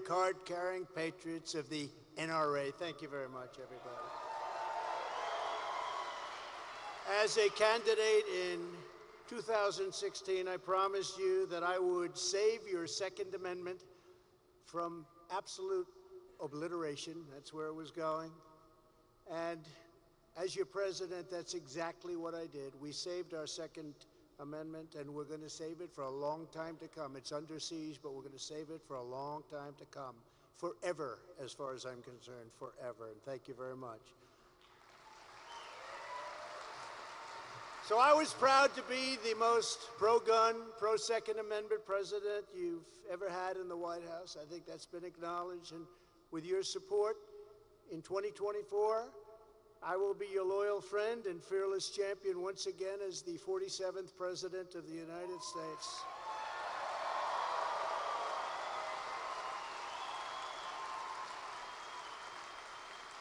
card-carrying patriots of the NRA. Thank you very much, everybody. As a candidate in 2016, I promised you that I would save your Second Amendment from absolute obliteration. That's where it was going. And as your president, that's exactly what I did. We saved our Second Amendment, and we're going to save it for a long time to come. It's under siege, but we're going to save it for a long time to come. Forever, as far as I'm concerned, forever. And thank you very much. So I was proud to be the most pro-gun, pro-Second Amendment president you've ever had in the White House. I think that's been acknowledged. And with your support, in 2024, I will be your loyal friend and fearless champion once again as the 47th President of the United States.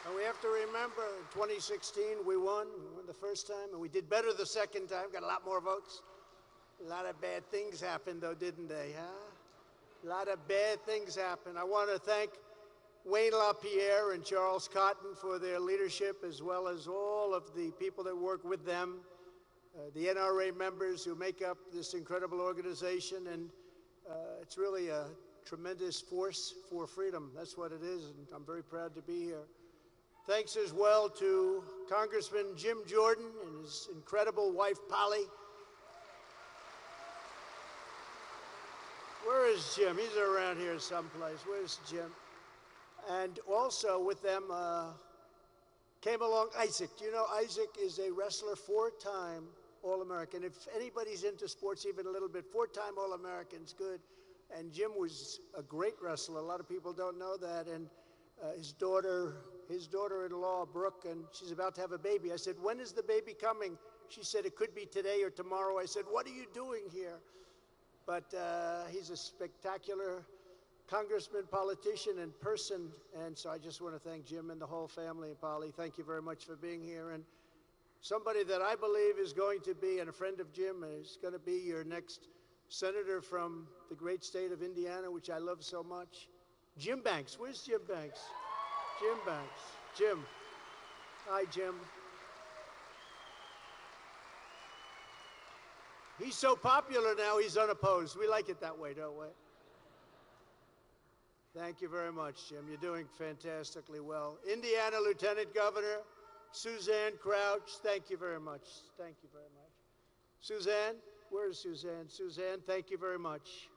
And we have to remember, in 2016, we won the first time, and we did better the second time, got a lot more votes. A lot of bad things happened, though, didn't they, huh? A lot of bad things happened. I want to thank Wayne LaPierre and Charles Cotton for their leadership, as well as all of the people that work with them, the NRA members who make up this incredible organization. And it's really a tremendous force for freedom. That's what it is, and I'm very proud to be here. Thanks as well to Congressman Jim Jordan and his incredible wife, Polly. Where is Jim? He's around here someplace. Where's Jim? And also with them came along Isaac. You know, Isaac is a wrestler, four-time All-American. If anybody's into sports even a little bit, four-time All-American's good. And Jim was a great wrestler. A lot of people don't know that. And his daughter-in-law, Brooke, and she's about to have a baby. I said, when is the baby coming? She said, it could be today or tomorrow. I said, what are you doing here? But he's a spectacular congressman, politician, and person. And so I just want to thank Jim and the whole family. And Polly, thank you very much for being here. And somebody that I believe is going to be, and a friend of Jim, is going to be your next senator from the great state of Indiana, which I love so much. Jim Banks. Where's Jim Banks? Jim Banks. Jim. Hi, Jim. He's so popular now, he's unopposed. We like it that way, don't we? Thank you very much, Jim. You're doing fantastically well. Indiana Lieutenant Governor Suzanne Crouch, thank you very much. Thank you very much. Suzanne, where is Suzanne? Suzanne, thank you very much.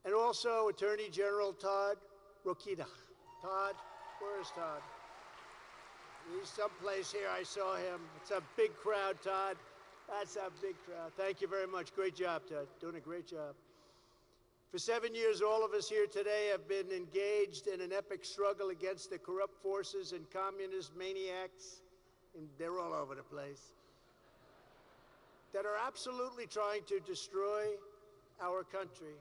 And also Attorney General Todd Rokita. Todd, where is Todd? He's someplace here. I saw him. It's a big crowd, Todd. That's a big crowd. Thank you very much. Great job, Todd. Doing a great job. For 7 years, all of us here today have been engaged in an epic struggle against the corrupt forces and communist maniacs, and they're all over the place, that are absolutely trying to destroy our country.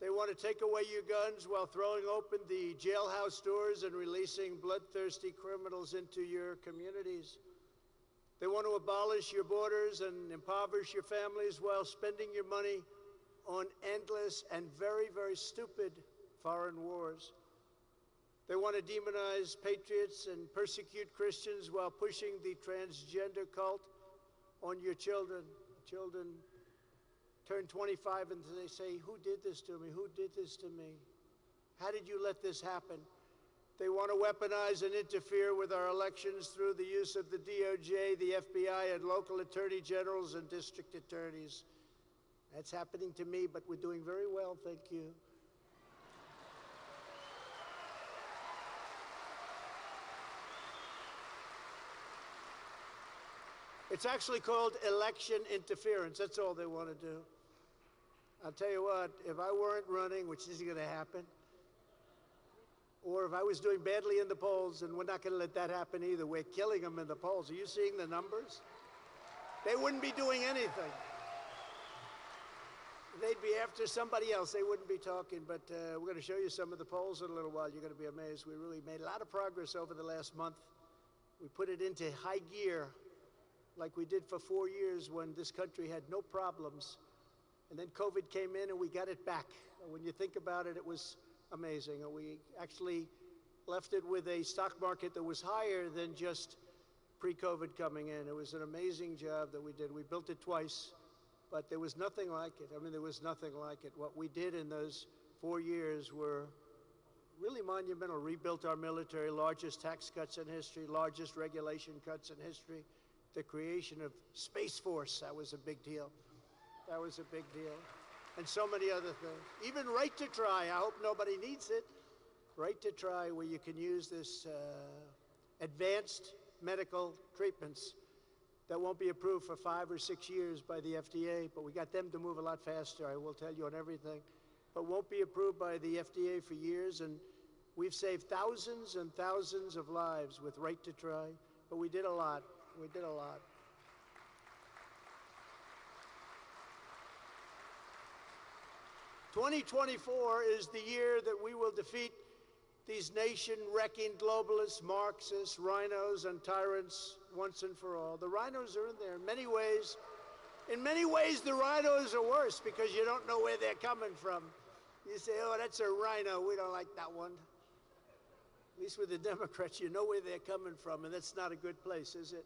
They want to take away your guns while throwing open the jailhouse doors and releasing bloodthirsty criminals into your communities. They want to abolish your borders and impoverish your families while spending your money on endless and very, very stupid foreign wars. They want to demonize patriots and persecute Christians while pushing the transgender cult on your children. Children turn 25 and they say, who did this to me? Who did this to me? How did you let this happen? They want to weaponize and interfere with our elections through the use of the DOJ, the FBI, and local attorney generals and district attorneys. That's happening to me, but we're doing very well, thank you. It's actually called election interference. That's all they want to do. I'll tell you what, if I weren't running, which isn't going to happen, or if I was doing badly in the polls, and we're not going to let that happen either. We're killing them in the polls. Are you seeing the numbers? They wouldn't be doing anything. They'd be after somebody else. They wouldn't be talking. But we're going to show you some of the polls in a little while. You're going to be amazed. We really made a lot of progress over the last month. We put it into high gear like we did for 4 years when this country had no problems. And then COVID came in and we got it back. When you think about it, it was amazing. And we actually left it with a stock market that was higher than just pre-COVID coming in. It was an amazing job that we did. We built it twice, but there was nothing like it. I mean, there was nothing like it. What we did in those 4 years were really monumental. Rebuilt our military, largest tax cuts in history, largest regulation cuts in history. The creation of Space Force, that was a big deal. That was a big deal. And so many other things. Even Right to Try, I hope nobody needs it. Right to Try, where you can use this advanced medical treatments that won't be approved for 5 or 6 years by the FDA, but we got them to move a lot faster, I will tell you on everything, but won't be approved by the FDA for years, and we've saved thousands and thousands of lives with Right to Try, but we did a lot. We did a lot. 2024 is the year that we will defeat these nation-wrecking globalists, Marxists, rhinos, and tyrants once and for all. The rhinos are in there. In many ways, the rhinos are worse because you don't know where they're coming from. You say, oh, that's a rhino. We don't like that one. At least with the Democrats, you know where they're coming from, and that's not a good place, is it?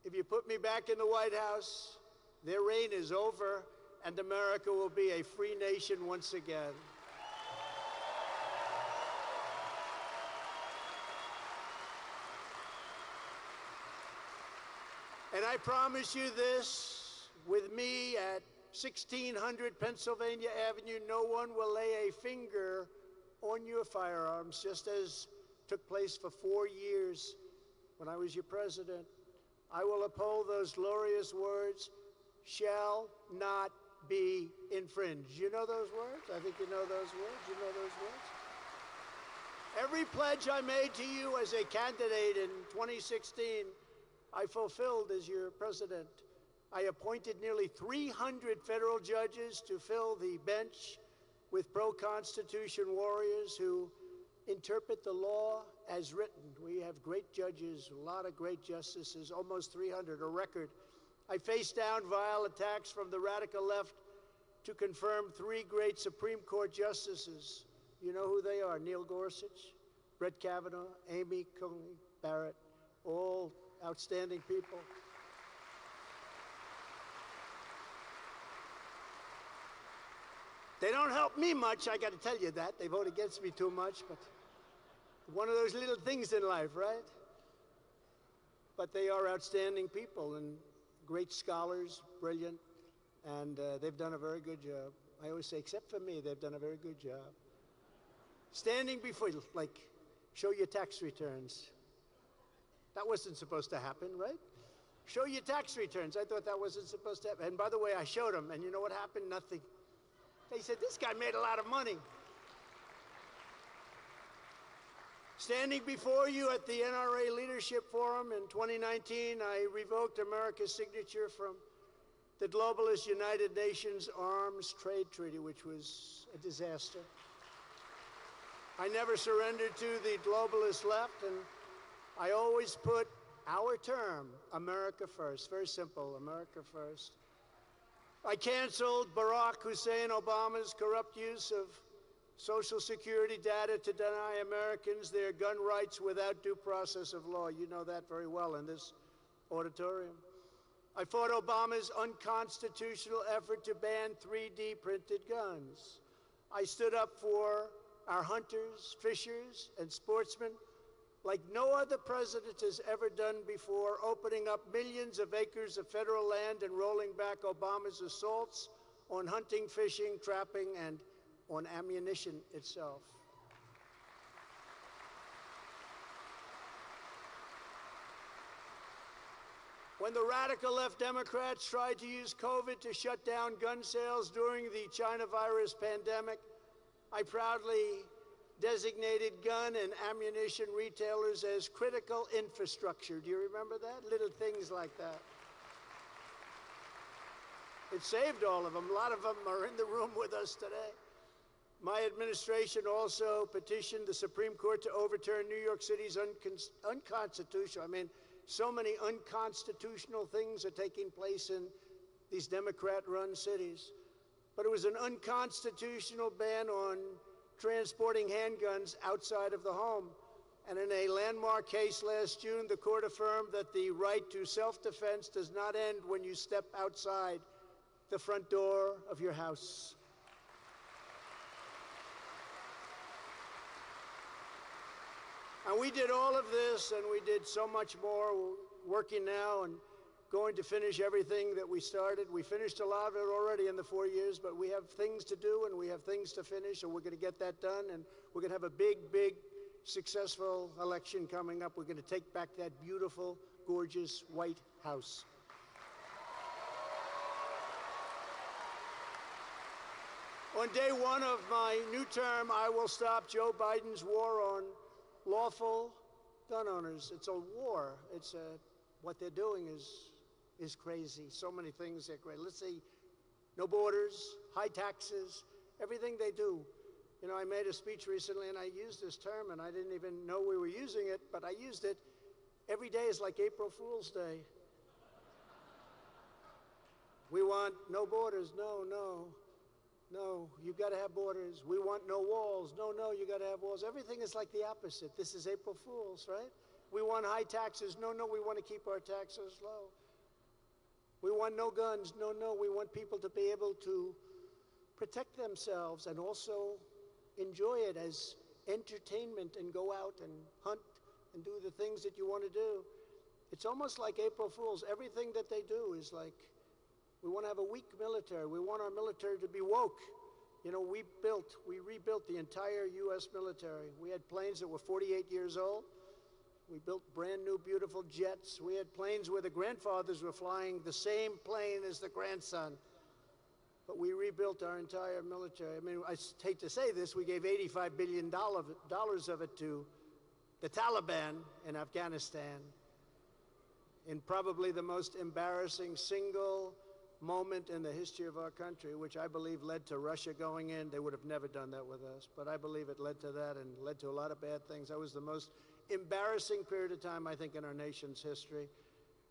If you put me back in the White House, their reign is over, and America will be a free nation once again. And I promise you this, with me at 1600 Pennsylvania Avenue, no one will lay a finger on your firearms, just as took place for 4 years when I was your president. I will uphold those glorious words, shall not be infringed. You know those words? I think you know those words. You know those words? Every pledge I made to you as a candidate in 2016, I fulfilled as your president. I appointed nearly 300 federal judges to fill the bench with pro-Constitution warriors who interpret the law as written. We have great judges, a lot of great justices, almost 300, a record. I faced down vile attacks from the radical left to confirm 3 great Supreme Court justices. You know who they are: Neil Gorsuch, Brett Kavanaugh, Amy Coney Barrett, all outstanding people. They don't help me much, I got to tell you that. They vote against me too much, but one of those little things in life, right? But they are outstanding people and great scholars, brilliant, and they've done a very good job. I always say, except for me, they've done a very good job. Standing before you, like, show your tax returns. That wasn't supposed to happen, right? Show your tax returns. I thought that wasn't supposed to happen. And by the way, I showed them, and you know what happened? Nothing. They said, this guy made a lot of money. Standing before you at the NRA Leadership Forum in 2019, I revoked America's signature from the globalist United Nations Arms Trade Treaty, which was a disaster. I never surrendered to the globalist left, and I always put our term, America first. Very simple, America first. I canceled Barack Hussein Obama's corrupt use of Social Security data to deny Americans their gun rights without due process of law. You know that very well in this auditorium. I fought Obama's unconstitutional effort to ban 3D printed guns. I stood up for our hunters, fishers, and sportsmen like no other president has ever done before, opening up millions of acres of federal land and rolling back Obama's assaults on hunting, fishing, trapping, and on ammunition itself. When the radical left Democrats tried to use COVID to shut down gun sales during the China virus pandemic, I proudly designated gun and ammunition retailers as critical infrastructure. Do you remember that? Little things like that. It saved all of them. A lot of them are in the room with us today. My administration also petitioned the Supreme Court to overturn New York City's unconstitutional, so many unconstitutional things are taking place in these Democrat-run cities. But it was an unconstitutional ban on transporting handguns outside of the home. And in a landmark case last June, the court affirmed that the right to self-defense does not end when you step outside the front door of your house. And we did all of this, and we did so much more. We're working now and going to finish everything that we started. We finished a lot of it already in the 4 years, but we have things to do and we have things to finish, and we're going to get that done. And we're going to have a big, big, successful election coming up. We're going to take back that beautiful, gorgeous White House. On day one of my new term, I will stop Joe Biden's war on lawful gun owners. It's a war. What they're doing is crazy. So many things are great. Let's see, no borders, high taxes, everything they do. You know, I made a speech recently and I used this term and I didn't even know we were using it, but I used it. Every day is like April Fool's Day. We want no borders. No, no. No, you've got to have borders. We want no walls. No, no, you got to have walls. Everything is like the opposite. This is April Fool's, right? We want high taxes. No, no, we want to keep our taxes low. We want no guns. No, no, we want people to be able to protect themselves and also enjoy it as entertainment and go out and hunt and do the things that you want to do. It's almost like April Fool's. Everything that they do is like, we want to have a weak military. We want our military to be woke. You know, we rebuilt the entire U.S. military. We had planes that were 48 years old. We built brand new, beautiful jets. We had planes where the grandfathers were flying the same plane as the grandson. But we rebuilt our entire military. I mean, I hate to say this, we gave $85 billion of it to the Taliban in Afghanistan, in probably the most embarrassing single moment in the history of our country, which I believe led to Russia going in. They would have never done that with us, but I believe it led to that and led to a lot of bad things. That was the most embarrassing period of time, I think, in our nation's history.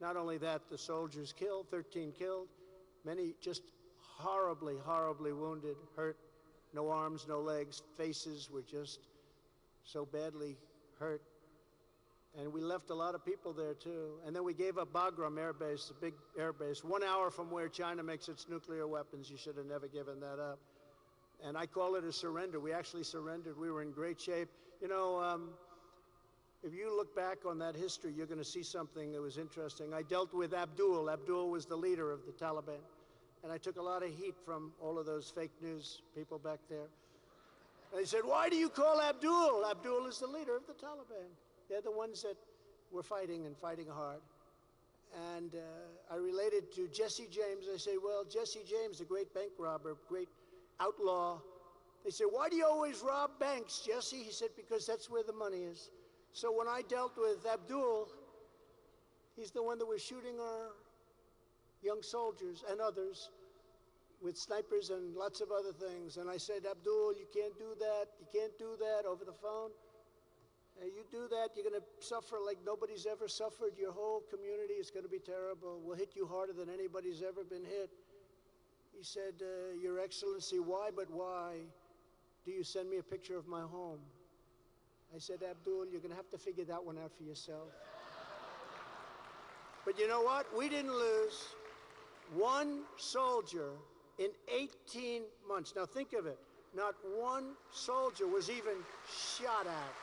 Not only that, the soldiers killed, 13 killed, many just horribly, horribly wounded, hurt, no arms, no legs, faces were just so badly hurt. And we left a lot of people there, too. And then we gave up Bagram Air Base, a big air base, 1 hour from where China makes its nuclear weapons. You should have never given that up. And I call it a surrender. We actually surrendered. We were in great shape. You know, if you look back on that history, you're going to see something that was interesting. I dealt with Abdul. Abdul was the leader of the Taliban. And I took a lot of heat from all of those fake news people back there. And they said, why do you call Abdul? Abdul is the leader of the Taliban. They're the ones that were fighting and fighting hard. And I related to Jesse James. I say, well, Jesse James, the great bank robber, great outlaw. They said, why do you always rob banks, Jesse? He said, because that's where the money is. So when I dealt with Abdul, he's the one that was shooting our young soldiers and others with snipers and lots of other things. And I said, Abdul, you can't do that. You can't do that over the phone. You do that, you're going to suffer like nobody's ever suffered. Your whole community is going to be terrible. We'll hit you harder than anybody's ever been hit. He said, Your Excellency, why, but why do you send me a picture of my home? I said, Abdul, you're going to have to figure that one out for yourself. But you know what? We didn't lose one soldier in 18 months. Now think of it. Not one soldier was even shot at.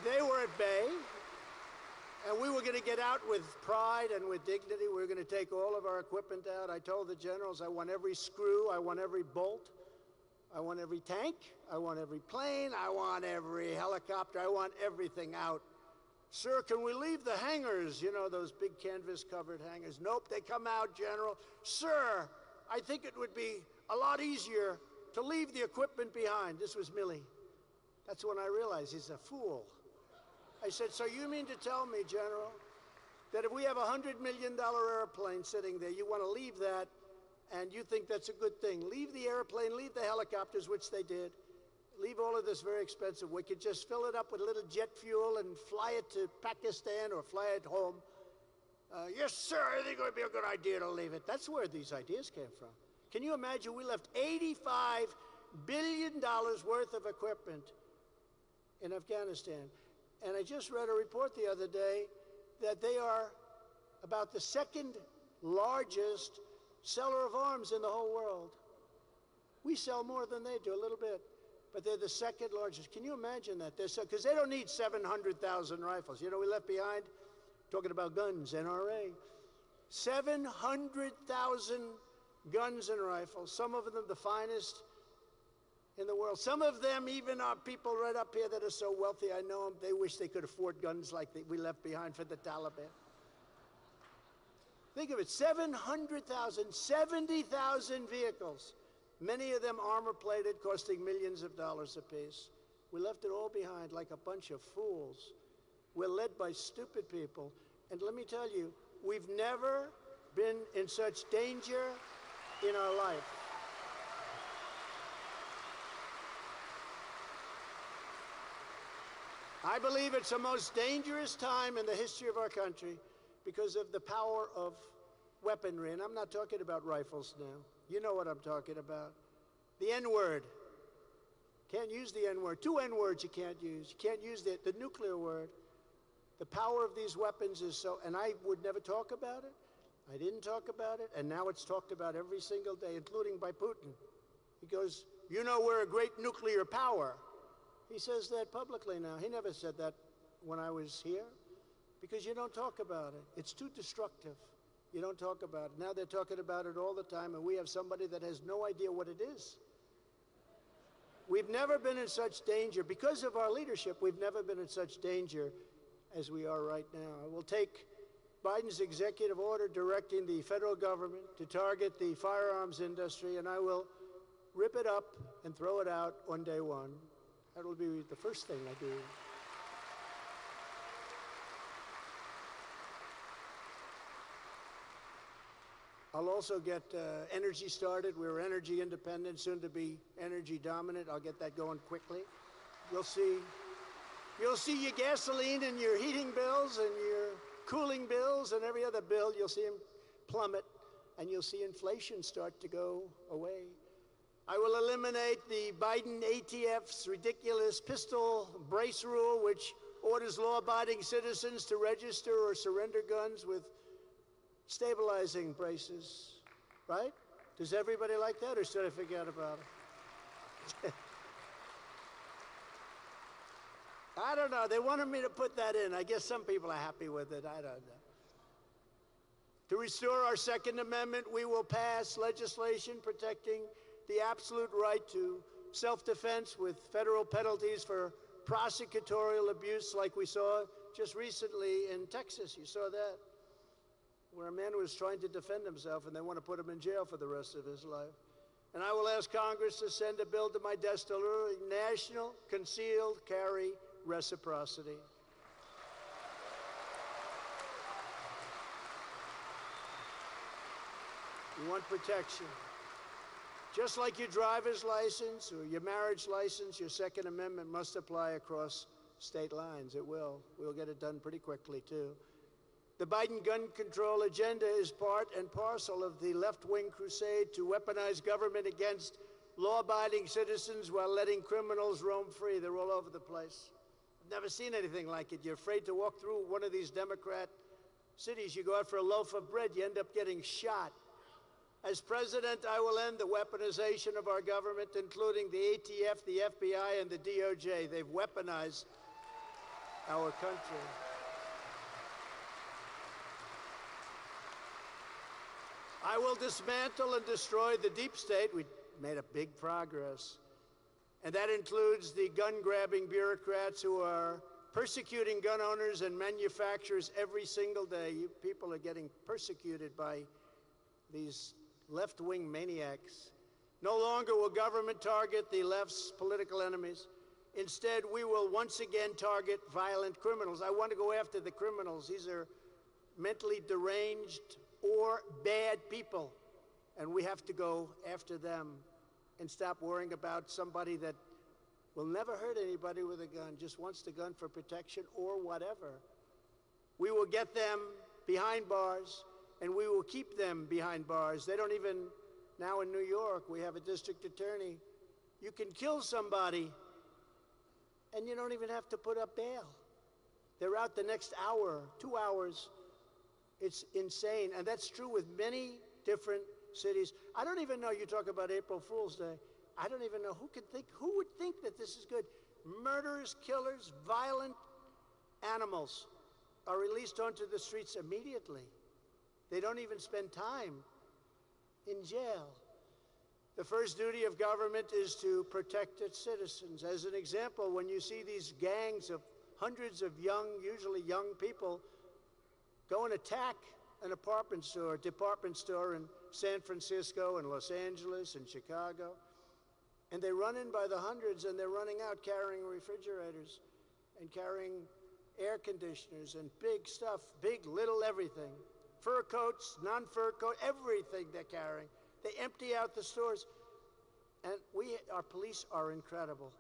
They were at bay, and we were going to get out with pride and with dignity. We were going to take all of our equipment out. I told the generals, I want every screw, I want every bolt, I want every tank, I want every plane, I want every helicopter, I want everything out. Sir, can we leave the hangars, you know, those big canvas-covered hangars? Nope, they come out, General. Sir, I think it would be a lot easier to leave the equipment behind. This was Milley. That's when I realized he's a fool. I said, so you mean to tell me, General, that if we have a $100 million airplane sitting there, you want to leave that, and you think that's a good thing? Leave the airplane, leave the helicopters, which they did. Leave all of this very expensive. We could just fill it up with a little jet fuel and fly it to Pakistan or fly it home. Yes, sir, I think it would be a good idea to leave it. That's where these ideas came from. Can you imagine? We left $85 billion worth of equipment in Afghanistan. And I just read a report the other day that they are about the second largest seller of arms in the whole world. We sell more than they do, a little bit, but they're the second largest. Can you imagine that? Because they don't need 700,000 rifles. You know, we left behind, talking about guns, NRA, 700,000 guns and rifles, some of them the finest in the world. Some of them even are people right up here that are so wealthy, I know them, they wish they could afford guns like we left behind for the Taliban. Think of it, 700,000, 70,000 vehicles, many of them armor-plated, costing millions of dollars apiece. We left it all behind like a bunch of fools. We're led by stupid people. And let me tell you, we've never been in such danger in our life. I believe it's the most dangerous time in the history of our country because of the power of weaponry. And I'm not talking about rifles now. You know what I'm talking about. The N-word. Can't use the N-word. 2 N-words you can't use. You can't use the nuclear word. The power of these weapons is so, and I would never talk about it. I didn't talk about it, and now it's talked about every single day, including by Putin. He goes, you know, we're a great nuclear power. He says that publicly now. He never said that when I was here, because you don't talk about it. It's too destructive. You don't talk about it. Now they're talking about it all the time, and we have somebody that has no idea what it is. We've never been in such danger. Because of our leadership, we've never been in such danger as we are right now. I will take Biden's executive order directing the federal government to target the firearms industry, and I will rip it up and throw it out on day one. That will be the first thing I do. I'll also get energy started. We're energy independent, soon to be energy dominant. I'll get that going quickly. You'll see your gasoline and your heating bills and your cooling bills and every other bill, you'll see them plummet, and you'll see inflation start to go away. I will eliminate the Biden ATF's ridiculous pistol brace rule, which orders law-abiding citizens to register or surrender guns with stabilizing braces, right? Does everybody like that, or should I forget about it? I don't know. They wanted me to put that in. I guess some people are happy with it. I don't know. To restore our Second Amendment, we will pass legislation protecting the absolute right to self-defense with federal penalties for prosecutorial abuse, like we saw just recently in Texas. You saw that, where a man was trying to defend himself, and they want to put him in jail for the rest of his life. And I will ask Congress to send a bill to my desk to lure national concealed carry reciprocity. You want protection. Just like your driver's license or your marriage license, your Second Amendment must apply across state lines. It will. We'll get it done pretty quickly, too. The Biden gun control agenda is part and parcel of the left-wing crusade to weaponize government against law-abiding citizens while letting criminals roam free. They're all over the place. I've never seen anything like it. You're afraid to walk through one of these Democrat cities. You go out for a loaf of bread, you end up getting shot. As president, I will end the weaponization of our government, including the ATF, the FBI, and the DOJ. They've weaponized our country. I will dismantle and destroy the deep state. We made a big progress. And that includes the gun-grabbing bureaucrats who are persecuting gun owners and manufacturers every single day. You people are getting persecuted by these left-wing maniacs. No longer will government target the left's political enemies. Instead, we will once again target violent criminals. I want to go after the criminals. These are mentally deranged or bad people, and we have to go after them and stop worrying about somebody that will never hurt anybody with a gun, just wants the gun for protection or whatever. We will get them behind bars, and we will keep them behind bars. They don't even Now in New York, we have a district attorney. You can kill somebody, and you don't even have to put up bail. They're out the next hour, 2 hours. It's insane, and that's true with many different cities. I don't even know, you talk about April Fool's Day. I don't even know who would think that this is good. Murderers, killers, violent animals are released onto the streets immediately. They don't even spend time in jail. The first duty of government is to protect its citizens. As an example, when you see these gangs of hundreds of young, usually young people, go and attack an department store in San Francisco and Los Angeles and Chicago, and they run in by the hundreds, and they're running out carrying refrigerators and carrying air conditioners and big stuff, big, little, everything. Fur coats, non-fur coat, everything they're carrying. They empty out the stores. And our police are incredible.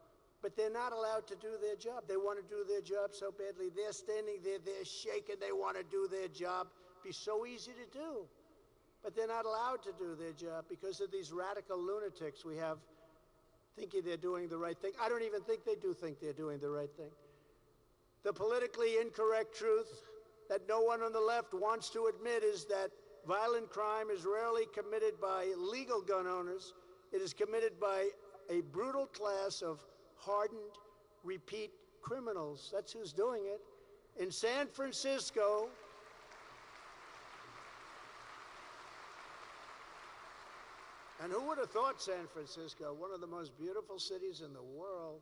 But they're not allowed to do their job. They want to do their job so badly. They're standing there, they're shaking, they want to do their job. It'd be so easy to do. But they're not allowed to do their job because of these radical lunatics we have thinking they're doing the right thing. I don't even think they do think they're doing the right thing. The politically incorrect truth that no one on the left wants to admit is that violent crime is rarely committed by legal gun owners. It is committed by a brutal class of hardened, repeat criminals. That's who's doing it. In San Francisco, and who would have thought San Francisco, one of the most beautiful cities in the world?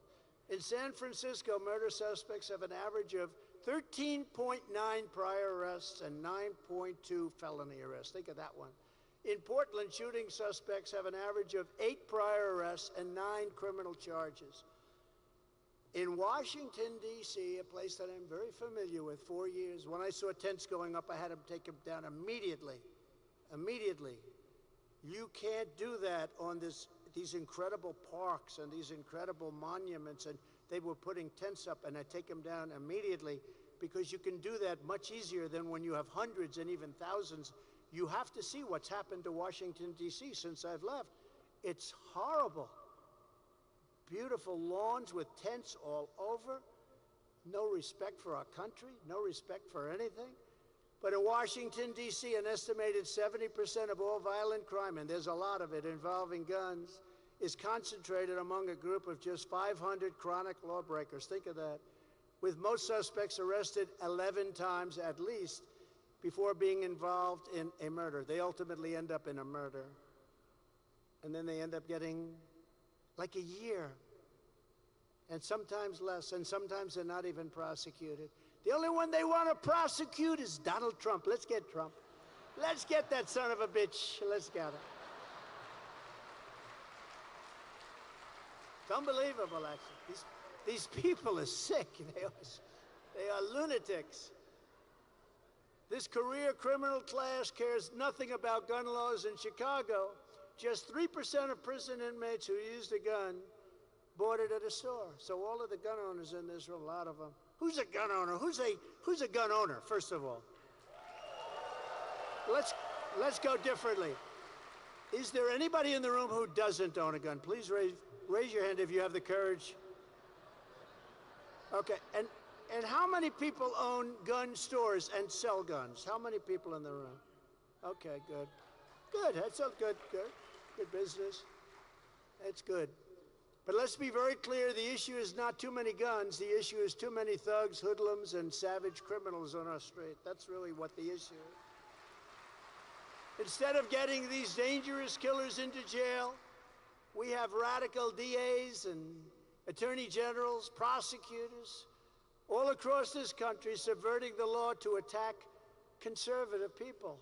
In San Francisco, murder suspects have an average of 13.9 prior arrests and 9.2 felony arrests. Think of that one. In Portland, shooting suspects have an average of 8 prior arrests and 9 criminal charges. In Washington, D.C., a place that I'm very familiar with, 4 years, when I saw tents going up, I had to take them down immediately. Immediately. You can't do that on these incredible parks and these incredible monuments, and they were putting tents up, and I take them down immediately because you can do that much easier than when you have hundreds and even thousands. You have to see what's happened to Washington, D.C. since I've left. It's horrible. Beautiful lawns with tents all over. No respect for our country, no respect for anything. But in Washington, D.C., an estimated 70% of all violent crime, and there's a lot of it involving guns, is concentrated among a group of just 500 chronic lawbreakers. Think of that. With most suspects arrested 11 times at least before being involved in a murder. They ultimately end up in a murder. And then they end up getting like a year, and sometimes less, and sometimes they're not even prosecuted. The only one they want to prosecute is Donald Trump. Let's get Trump. Let's get that son of a bitch. Let's get him. It's unbelievable, actually. These people are sick. They are lunatics. This career criminal class cares nothing about gun laws in Chicago. Just 3% of prison inmates who used a gun bought it at a store. So all of the gun owners in this room, a lot of them. Who's a gun owner? Who's a gun owner, first of all? Let's go differently. Is there anybody in the room who doesn't own a gun? Please raise your hand if you have the courage. Okay, and how many people own gun stores and sell guns? How many people in the room? Okay, good. Good, that's all good, good business. That's good. But let's be very clear, the issue is not too many guns, the issue is too many thugs, hoodlums, and savage criminals on our street. That's really what the issue is. Instead of getting these dangerous killers into jail, we have radical DAs and attorney generals, prosecutors, all across this country subverting the law to attack conservative people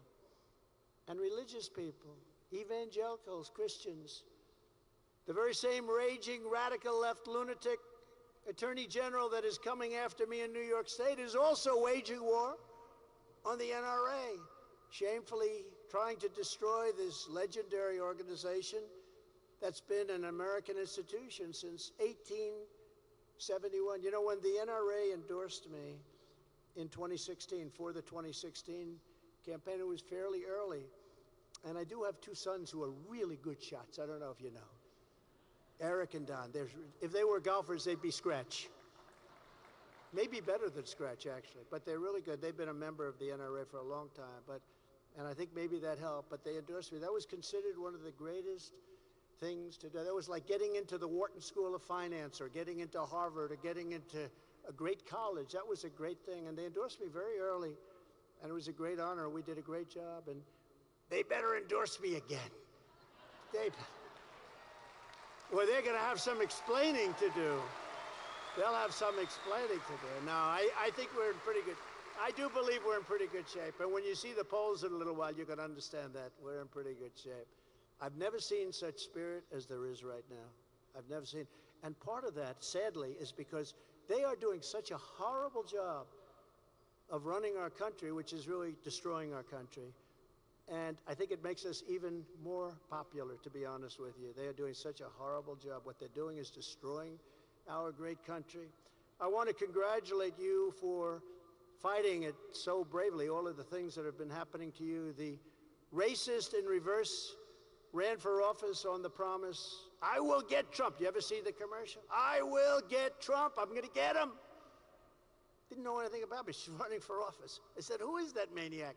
and religious people, evangelicals, Christians. The very same raging, radical left lunatic attorney general that is coming after me in New York State is also waging war on the NRA, shamefully trying to destroy this legendary organization that's been an American institution since 1871. You know, when the NRA endorsed me in 2016, for the 2016 campaign, it was fairly early. And I do have two sons who are really good shots. I don't know if you know. Eric and Don. If they were golfers, they'd be scratch. Maybe better than scratch, actually. But they're really good. They've been a member of the NRA for a long time. And I think maybe that helped. But they endorsed me. That was considered one of the greatest things to do. That was like getting into the Wharton School of Finance or getting into Harvard or getting into a great college. That was a great thing. And they endorsed me very early. And it was a great honor. We did a great job. And they better endorse me again. Well, they're going to have some explaining to do. They'll have some explaining to do. No, I think we're in pretty good. I do believe we're in pretty good shape. And when you see the polls in a little while, you can understand that we're in pretty good shape. I've never seen such spirit as there is right now. I've never seen. And part of that, sadly, is because they are doing such a horrible job of running our country, which is really destroying our country. And I think it makes us even more popular, to be honest with you. They are doing such a horrible job. What they're doing is destroying our great country. I want to congratulate you for fighting it so bravely, all of the things that have been happening to you. The racist in reverse ran for office on the promise, I will get Trump. You ever see the commercial? I will get Trump. I'm going to get him. Didn't know anything about me. She's running for office. I said, who is that maniac?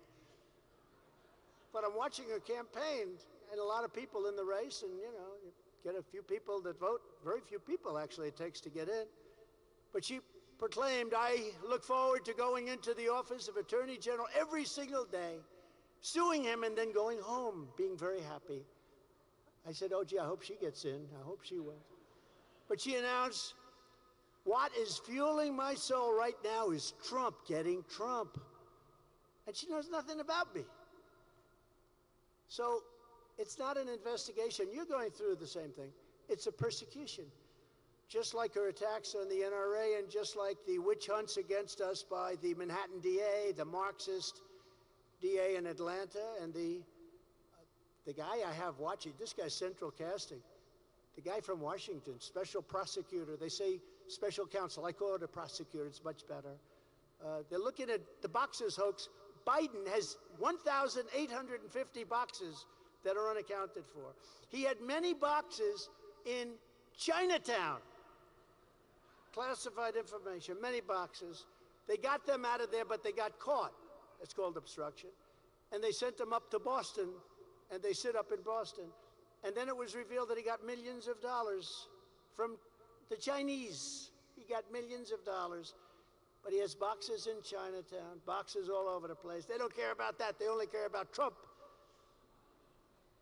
But I'm watching her campaign, and a lot of people in the race, and, you know, you get a few people that vote. Very few people, actually, it takes to get in. But she proclaimed, I look forward to going into the office of Attorney General every single day, suing him, and then going home, being very happy. I said, oh, gee, I hope she gets in. I hope she will. But she announced, what is fueling my soul right now is Trump getting Trump. And she knows nothing about me. So it's not an investigation. You're going through the same thing. It's a persecution. Just like her attacks on the NRA and just like the witch hunts against us by the Manhattan DA, the Marxist DA in Atlanta, and the guy I have watching, this guy's central casting, the guy from Washington, special prosecutor. They say special counsel. I call it a prosecutor. It's much better. They're looking at the boxes hoax. Biden has 1,850 boxes that are unaccounted for. He had many boxes in Chinatown. Classified information, many boxes. They got them out of there, but they got caught. It's called obstruction. And they sent them up to Boston, and they sit up in Boston. And then it was revealed that he got millions of dollars from the Chinese. He got millions of dollars. But he has boxes in Chinatown, boxes all over the place. They don't care about that. They only care about Trump.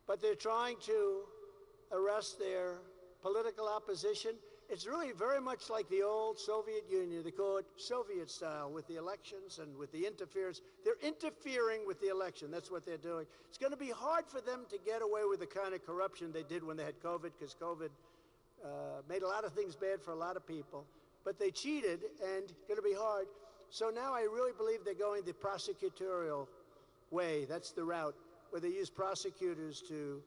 But they're trying to arrest their political opposition. It's really very much like the old Soviet Union. They call it Soviet style with the elections and with the interference. They're interfering with the election. That's what they're doing. It's going to be hard for them to get away with the kind of corruption they did when they had COVID, because COVID made a lot of things bad for a lot of people. But they cheated, and it's going to be hard. So now I really believe they're going the prosecutorial way. That's the route, where they use prosecutors to...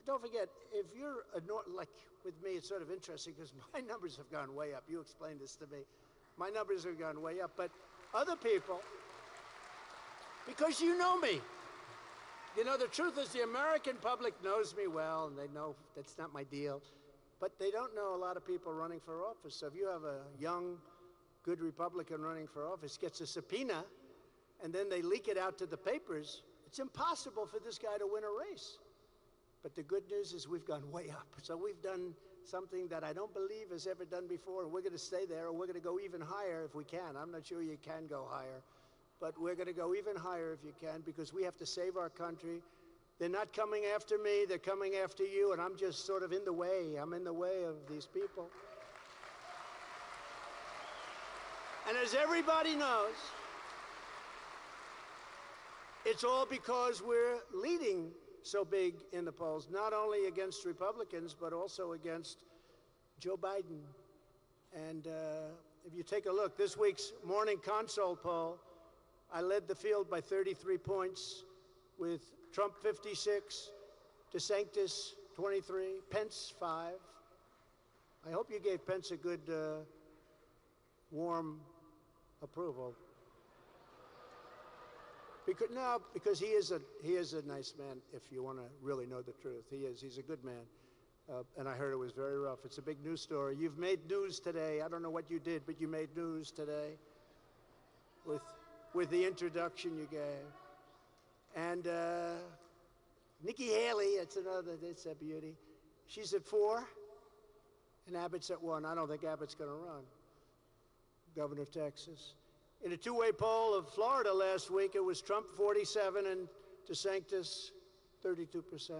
Don't forget, if you're, like with me, it's sort of interesting, because my numbers have gone way up. You explained this to me. My numbers have gone way up. But other people, because you know me. You know, the truth is the American public knows me well, and they know that's not my deal. But they don't know a lot of people running for office. So if you have a young, good Republican running for office, gets a subpoena, and then they leak it out to the papers, it's impossible for this guy to win a race. But the good news is we've gone way up. So we've done something that I don't believe has ever done before, and we're going to stay there, or we're going to go even higher if we can. I'm not sure you can go higher, but we're going to go even higher if you can, because we have to save our country. They're not coming after me, they're coming after you, and I'm just sort of in the way. I'm in the way of these people. And as everybody knows, it's all because we're leading so big in the polls, not only against Republicans, but also against Joe Biden. And if you take a look, this week's Morning Consult poll, I led the field by 33 points, with Trump 56, DeSantis 23, Pence 5. I hope you gave Pence a good, warm approval. Because he is a nice man. If you want to really know the truth, he is. He's a good man. And I heard it was very rough. It's a big news story. You've made news today. I don't know what you did, but you made news today with the introduction you gave. And Nikki Haley, that's a beauty. She's at 4, and Abbott's at 1. I don't think Abbott's going to run, governor of Texas. In a two-way poll of Florida last week, it was Trump 47 and DeSantis 32%.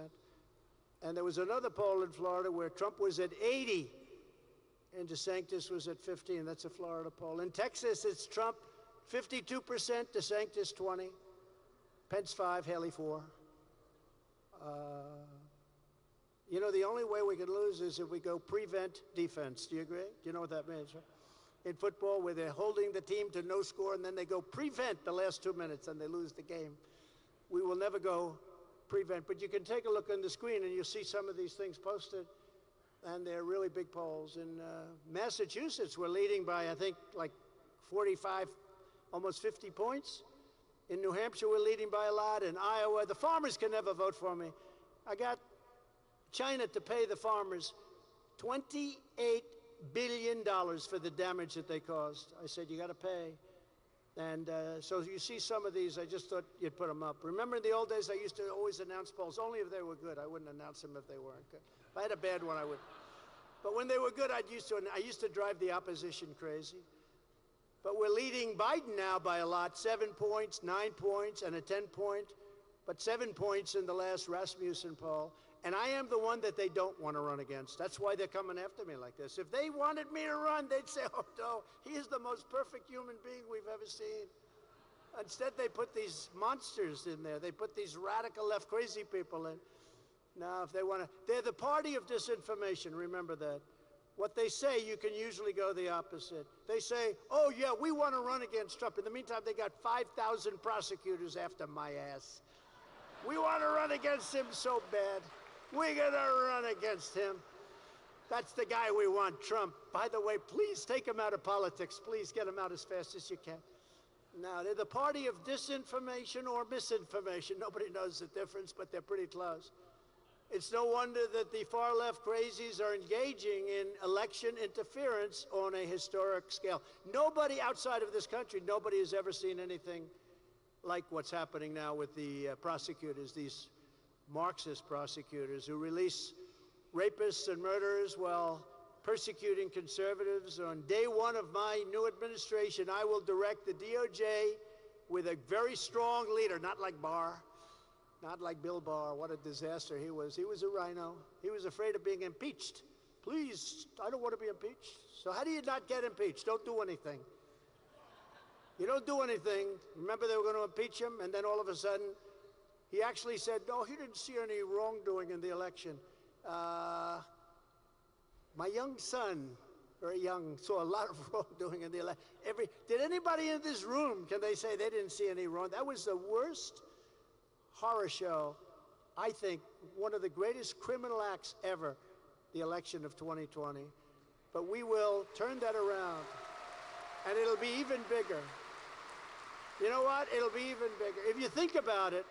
And there was another poll in Florida where Trump was at 80 and DeSantis was at 15. That's a Florida poll. In Texas, it's Trump 52%, DeSantis 20, Pence 5, Haley 4. You know, the only way we can lose is if we go prevent defense. Do you agree? Do you know what that means? Right? In football, where they're holding the team to no score, and then they go prevent the last 2 minutes, and they lose the game. We will never go prevent. But you can take a look on the screen, and you'll see some of these things posted, and they're really big polls. In Massachusetts, we're leading by, I think, like 45, almost 50 points. In New Hampshire, we're leading by a lot. In Iowa, the farmers can never vote for me. I got China to pay the farmers $28 billion for the damage that they caused. I said, you got to pay. And so you see some of these, I just thought you'd put them up. Remember in the old days, I used to always announce polls, only if they were good. I wouldn't announce them if they weren't good. If I had a bad one, I would. But when they were good, I used to drive the opposition crazy. But we're leading Biden now by a lot, 7 points, 9 points, and a 10-point, but 7 points in the last Rasmussen poll. And I am the one that they don't want to run against. That's why they're coming after me like this. If they wanted me to run, they'd say, oh, no, he is the most perfect human being we've ever seen. Instead, they put these monsters in there. They put these radical left crazy people in. Now, if they want to, they're the party of disinformation. Remember that. What they say, you can usually go the opposite. They say, oh, yeah, we want to run against Trump. In the meantime, they got 5,000 prosecutors after my ass. We want to run against him so bad. We're going to run against him. That's the guy we want, Trump. By the way, please take him out of politics. Please get him out as fast as you can. Now, they're the party of disinformation or misinformation. Nobody knows the difference, but they're pretty close. It's no wonder that the far-left crazies are engaging in election interference on a historic scale. Nobody outside of this country, nobody has ever seen anything like what's happening now with the prosecutors, these Marxist prosecutors who release rapists and murderers while persecuting conservatives. On day one of my new administration, I will direct the DOJ with a very strong leader, not like Barr, not like Bill Barr. What a disaster he was. He was a rhino. He was afraid of being impeached. Please, I don't want to be impeached. So how do you not get impeached? Don't do anything. You don't do anything. Remember they were going to impeach him, and then all of a sudden, he actually said, no, he didn't see any wrongdoing in the election. My young son, very young, saw a lot of wrongdoing in the election. Did anybody in this room, can they say they didn't see any wrong? That was the worst horror show, I think, one of the greatest criminal acts ever, the election of 2020. But we will turn that around, and it'll be even bigger. You know what? It'll be even bigger. If you think about it,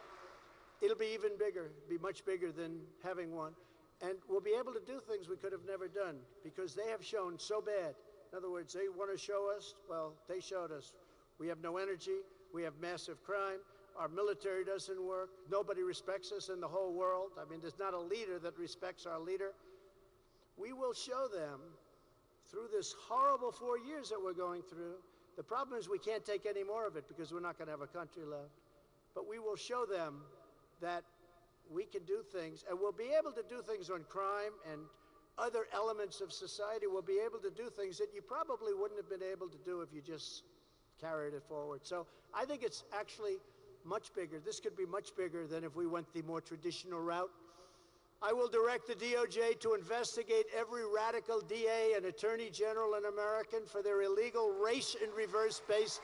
it'll be even bigger, be much bigger than having one. And we'll be able to do things we could have never done because they have shown so bad. In other words, they want to show us, well, they showed us. We have no energy. We have massive crime. Our military doesn't work. Nobody respects us in the whole world. I mean, there's not a leader that respects our leader. We will show them through this horrible 4 years that we're going through. The problem is we can't take any more of it because we're not going to have a country left. But we will show them that we can do things, and we'll be able to do things on crime and other elements of society. We'll be able to do things that you probably wouldn't have been able to do if you just carried it forward. So I think it's actually much bigger. This could be much bigger than if we went the more traditional route. I will direct the DOJ to investigate every radical DA and attorney general in America for their illegal race and reverse-based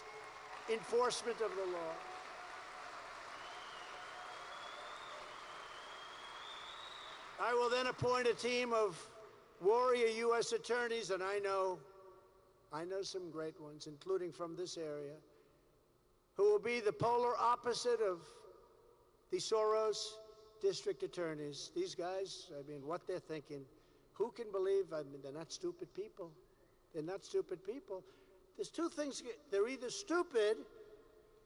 enforcement of the law. I will then appoint a team of warrior U.S. attorneys, and I know some great ones, including from this area. who will be the polar opposite of the Soros district attorneys. These guys, I mean, what they're thinking. Who can believe? I mean, they're not stupid people. They're not stupid people. There's two things. They're either stupid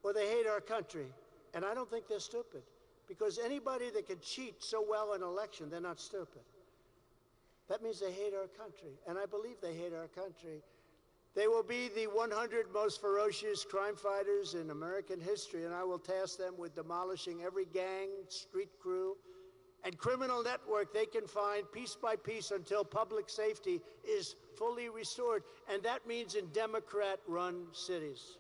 or they hate our country. And I don't think they're stupid. Because anybody that can cheat so well in an election, they're not stupid. That means they hate our country. And I believe they hate our country. They will be the 100 most ferocious crime fighters in American history, and I will task them with demolishing every gang, street crew, and criminal network they can find piece by piece until public safety is fully restored. And that means in Democrat-run cities.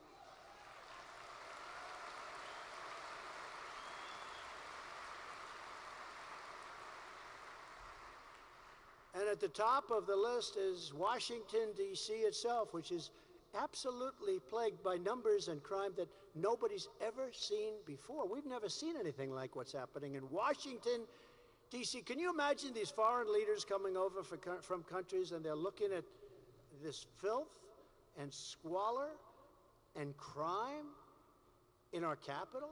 And at the top of the list is Washington, D.C. itself, which is absolutely plagued by numbers and crime that nobody's ever seen before. We've never seen anything like what's happening in Washington, D.C. Can you imagine these foreign leaders coming over from countries and they're looking at this filth and squalor and crime in our capital?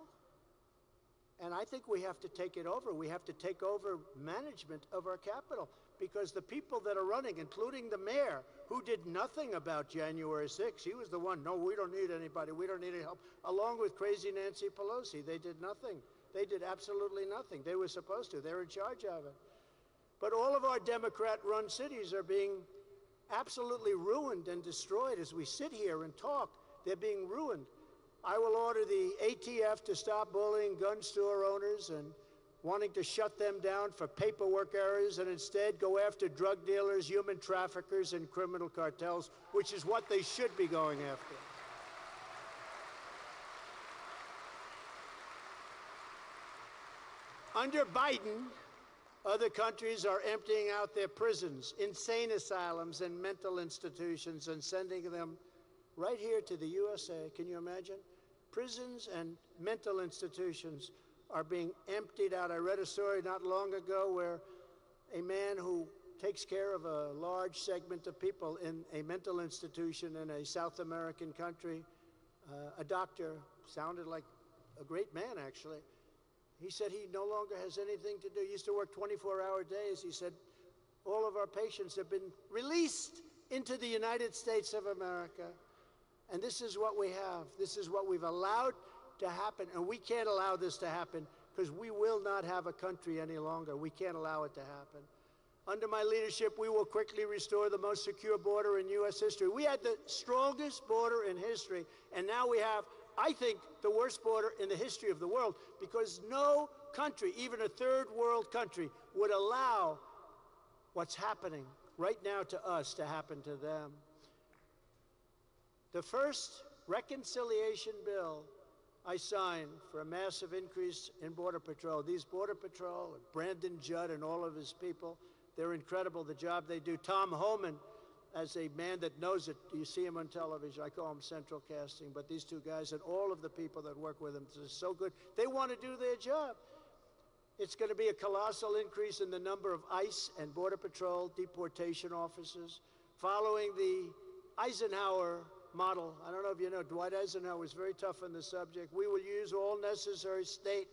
And I think we have to take it over. We have to take over management of our capital, because the people that are running, including the mayor, who did nothing about January 6th, he was the one, no, we don't need anybody, we don't need any help, along with crazy Nancy Pelosi. They did nothing. They did absolutely nothing. They were supposed to. They're in charge of it. But all of our Democrat-run cities are being absolutely ruined and destroyed as we sit here and talk. They're being ruined. I will order the ATF to stop bullying gun store owners and wanting to shut them down for paperwork errors, and instead go after drug dealers, human traffickers, and criminal cartels, which is what they should be going after. Under Biden, other countries are emptying out their prisons, insane asylums, and mental institutions and sending them right here to the USA. Can you imagine? Prisons and mental institutions are being emptied out. I read a story not long ago where a man who takes care of a large segment of people in a mental institution in a South American country, a doctor, sounded like a great man, actually. He said he no longer has anything to do. He used to work 24-hour days. He said, all of our patients have been released into the United States of America. And this is what we have. This is what we've allowed to happen. And we can't allow this to happen, because we will not have a country any longer. We can't allow it to happen. Under my leadership, we will quickly restore the most secure border in U.S. history. We had the strongest border in history, and now we have, I think, the worst border in the history of the world, because no country, even a third world country, would allow what's happening right now to us to happen to them. The first reconciliation bill I signed for a massive increase in Border Patrol. These Border Patrol, Brandon Judd and all of his people, they're incredible, the job they do. Tom Homan, as a man that knows it, you see him on television. I call him central casting, but these two guys and all of the people that work with him, they're so good. They want to do their job. It's going to be a colossal increase in the number of ICE and Border Patrol deportation officers, following the Eisenhower model. I don't know if you know, Dwight Eisenhower was very tough on the subject. We will use all necessary state,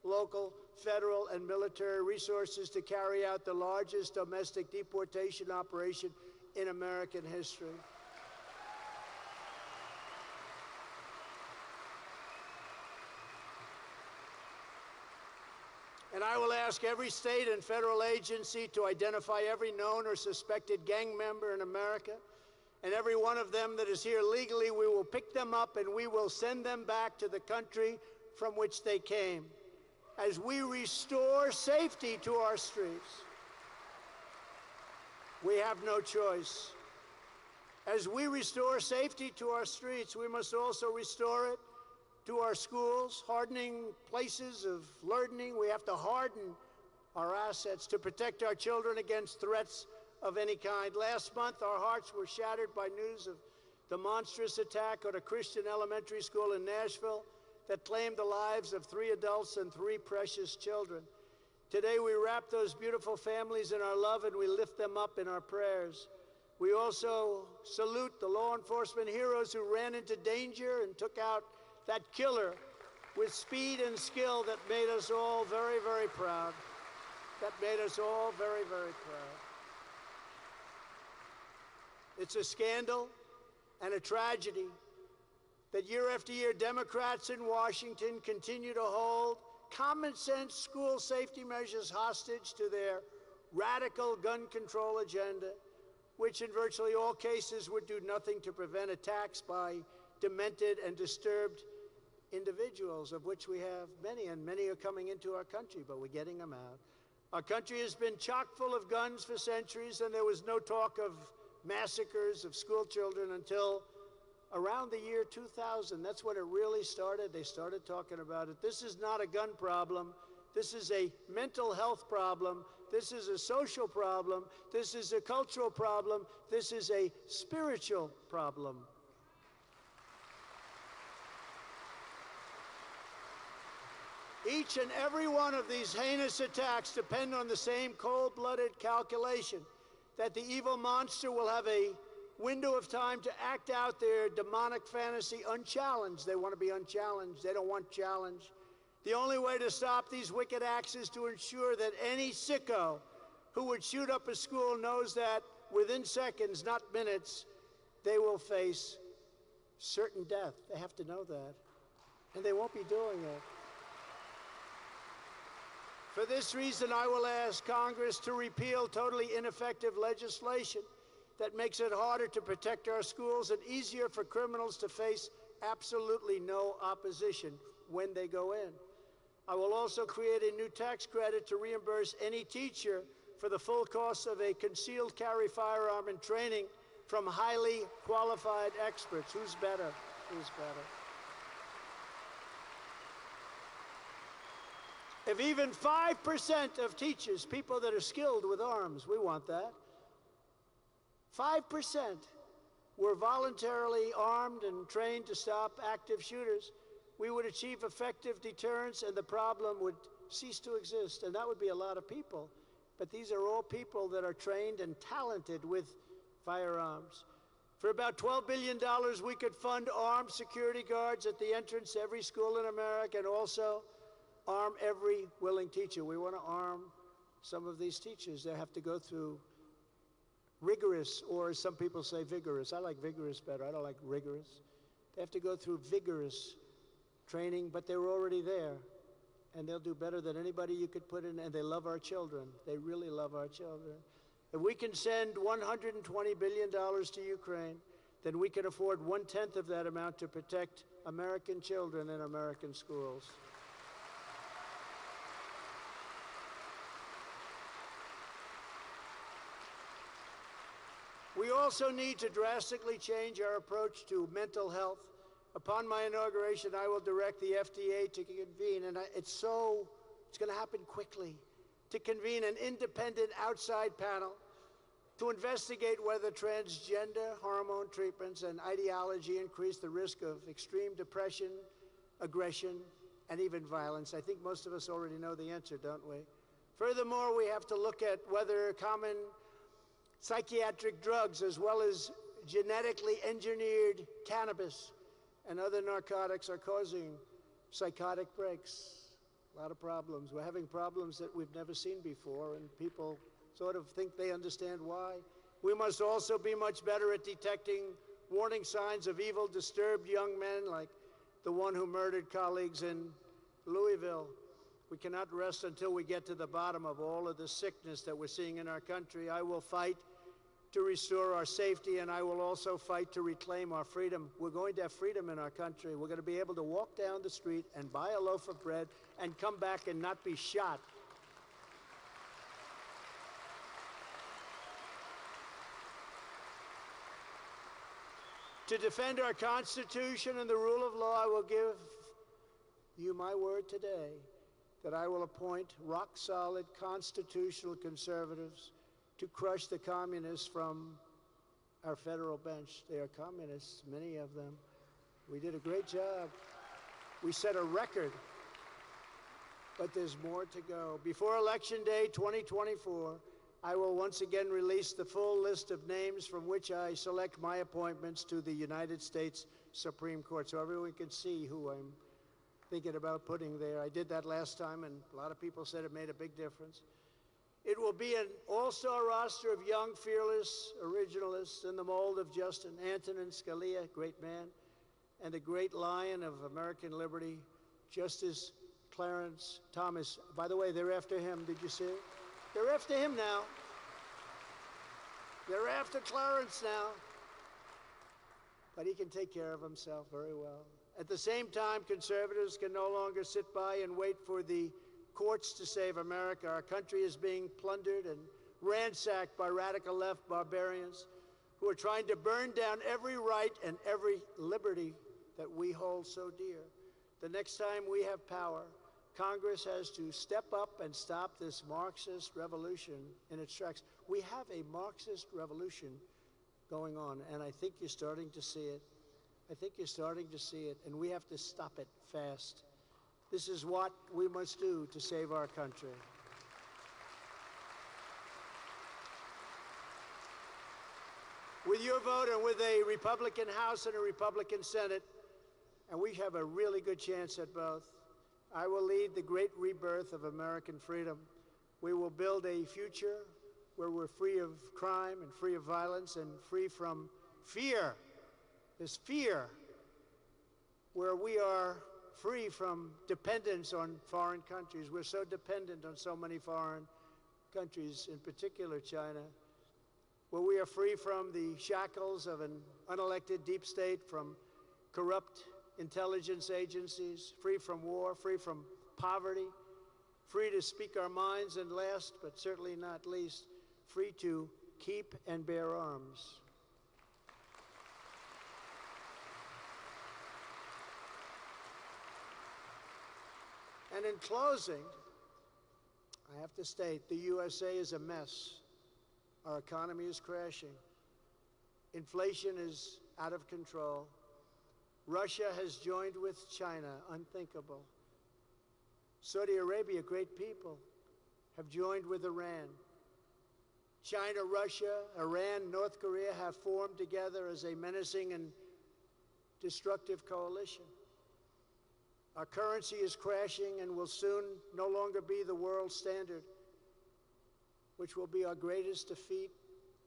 local, federal, and military resources to carry out the largest domestic deportation operation in American history. And I will ask every state and federal agency to identify every known or suspected gang member in America. And every one of them that is here legally, we will pick them up and we will send them back to the country from which they came, as we restore safety to our streets. We have no choice. As we restore safety to our streets, we must also restore it to our schools, hardening places of learning. We have to harden our assets to protect our children against threats of any kind. Last month, our hearts were shattered by news of the monstrous attack on a Christian elementary school in Nashville that claimed the lives of 3 adults and 3 precious children. Today, we wrap those beautiful families in our love and we lift them up in our prayers. We also salute the law enforcement heroes who ran into danger and took out that killer with speed and skill that made us all very, very proud. That made us all very, very proud. It's a scandal and a tragedy that year after year, Democrats in Washington continue to hold common sense school safety measures hostage to their radical gun control agenda, which in virtually all cases would do nothing to prevent attacks by demented and disturbed individuals, of which we have many, and many are coming into our country, but we're getting them out. Our country has been chock full of guns for centuries, and there was no talk of massacres of school children until around the year 2000. That's when it really started. They started talking about it. This is not a gun problem. This is a mental health problem. This is a social problem. This is a cultural problem. This is a spiritual problem. Each and every one of these heinous attacks depend on the same cold-blooded calculation that the evil monster will have a window of time to act out their demonic fantasy unchallenged. They want to be unchallenged. They don't want challenge. The only way to stop these wicked acts is to ensure that any sicko who would shoot up a school knows that within seconds, not minutes, they will face certain death. They have to know that. And they won't be doing it. For this reason, I will ask Congress to repeal totally ineffective legislation that makes it harder to protect our schools and easier for criminals to face absolutely no opposition when they go in. I will also create a new tax credit to reimburse any teacher for the full cost of a concealed carry firearm and training from highly qualified experts. Who's better? Who's better? If even 5% of teachers, people that are skilled with arms, we want that, 5% were voluntarily armed and trained to stop active shooters, we would achieve effective deterrence and the problem would cease to exist. And that would be a lot of people. But these are all people that are trained and talented with firearms. For about $12 billion, we could fund armed security guards at the entrance to every school in America and also arm every willing teacher. We want to arm some of these teachers. They have to go through rigorous, or as some people say, vigorous. I like vigorous better. I don't like rigorous. They have to go through vigorous training, but they were already there. And they'll do better than anybody you could put in, and they love our children. They really love our children. If we can send $120 billion to Ukraine, then we can afford 1/10 of that amount to protect American children in American schools. We also need to drastically change our approach to mental health. Upon my inauguration, I will direct the FDA to convene, and it's going to happen quickly, to convene an independent outside panel to investigate whether transgender hormone treatments and ideology increase the risk of extreme depression, aggression, and even violence. I think most of us already know the answer, don't we? Furthermore, we have to look at whether common psychiatric drugs, as well as genetically engineered cannabis and other narcotics, are causing psychotic breaks. A lot of problems. We're having problems that we've never seen before, and people sort of think they understand why. We must also be much better at detecting warning signs of evil, disturbed young men like the one who murdered colleagues in Louisville. We cannot rest until we get to the bottom of all of the sickness that we're seeing in our country. I will fight to restore our safety, and I will also fight to reclaim our freedom. We're going to have freedom in our country. We're going to be able to walk down the street and buy a loaf of bread and come back and not be shot. To defend our Constitution and the rule of law, I will give you my word today that I will appoint rock-solid constitutional conservatives to crush the communists from our federal bench. They are communists, many of them. We did a great job. We set a record, but there's more to go. Before Election Day 2024, I will once again release the full list of names from which I select my appointments to the United States Supreme Court, so everyone can see who I'm thinking about putting there. I did that last time, and a lot of people said it made a big difference. It will be an all-star roster of young, fearless originalists in the mold of Justin Antonin Scalia, great man, and the great lion of American liberty, Justice Clarence Thomas. By the way, they're after him. Did you see it? They're after him now. They're after Clarence now. But he can take care of himself very well. At the same time, conservatives can no longer sit by and wait for the courts to save America. Our country is being plundered and ransacked by radical left barbarians who are trying to burn down every right and every liberty that we hold so dear. The next time we have power, Congress has to step up and stop this Marxist revolution in its tracks. We have a Marxist revolution going on, and I think you're starting to see it. I think you're starting to see it, and we have to stop it fast. This is what we must do to save our country. With your vote and with a Republican House and a Republican Senate, and we have a really good chance at both, I will lead the great rebirth of American freedom. We will build a future where we're free of crime and free of violence and free from fear. This fear, where we are free from dependence on foreign countries. We're so dependent on so many foreign countries, in particular China, where we are free from the shackles of an unelected deep state, from corrupt intelligence agencies, free from war, free from poverty, free to speak our minds, and last but certainly not least, free to keep and bear arms. And in closing, I have to state, the USA is a mess. Our economy is crashing. Inflation is out of control. Russia has joined with China, unthinkable. Saudi Arabia, great people, have joined with Iran. China, Russia, Iran, North Korea have formed together as a menacing and destructive coalition. Our currency is crashing and will soon no longer be the world standard, which will be our greatest defeat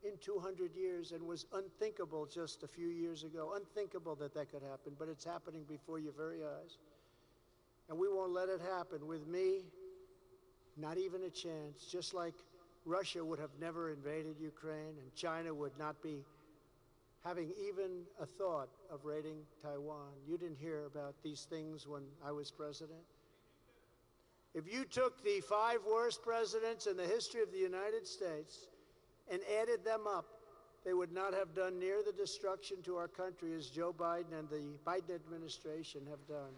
in 200 years and was unthinkable just a few years ago. Unthinkable that that could happen, but it's happening before your very eyes. And we won't let it happen. With me, not even a chance. Just like Russia would have never invaded Ukraine and China would not be having even a thought of raiding Taiwan. You didn't hear about these things when I was president. If you took the 5 worst presidents in the history of the United States and added them up, they would not have done near the destruction to our country as Joe Biden and the Biden administration have done.